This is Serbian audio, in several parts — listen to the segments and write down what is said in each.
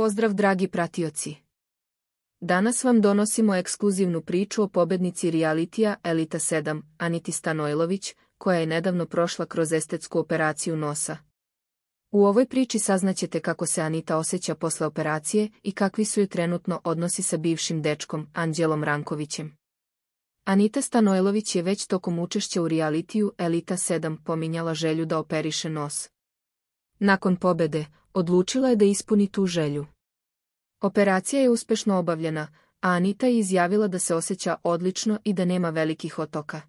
Pozdrav dragi pratioci! Danas vam donosimo ekskluzivnu priču o pobednici realitija Elita 7, Aniti Stanojlović, koja je nedavno prošla kroz estetsku operaciju nosa. U ovoj priči saznaćete kako se Anita osjeća posle operacije i kakvi su joj trenutno odnosi sa bivšim dečkom, Anđelom Rankovićem. Anita Stanojlović je već tokom učešća u realitiju Elita 7 pominjala želju da operiše nos. Nakon pobede, odlučila je da ispuni tu želju. Operacija je uspešno obavljena, a Anita je izjavila da se osjeća odlično i da nema velikih otoka.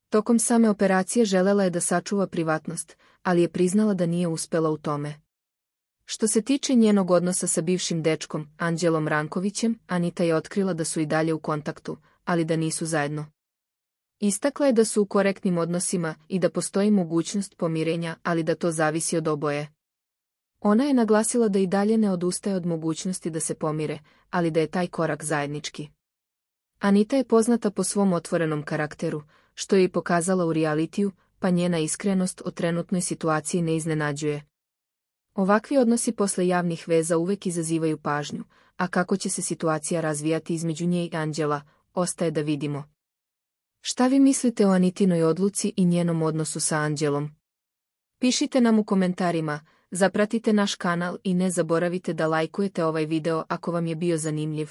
Tokom same operacije želela je da sačuva privatnost, ali je priznala da nije uspela u tome. Što se tiče njenog odnosa sa bivšim dečkom, Anđelom Rankovićem, Anita je otkrila da su i dalje u kontaktu, ali da nisu zajedno. Istakla je da su u korektnim odnosima i da postoji mogućnost pomirenja, ali da to zavisi od oboje. Ona je naglasila da i dalje ne odustaje od mogućnosti da se pomire, ali da je taj korak zajednički. Anita je poznata po svom otvorenom karakteru, što je i pokazala u realitiju, pa njena iskrenost o trenutnoj situaciji ne iznenađuje. Ovakvi odnosi posle javnih veza uvek izazivaju pažnju, a kako će se situacija razvijati između nje i Anđela, ostaje da vidimo. Šta vi mislite o Anitinoj odluci i njenom odnosu sa Anđelom? Pišite nam u komentarima, zapratite naš kanal i ne zaboravite da lajkujete ovaj video ako vam je bio zanimljiv.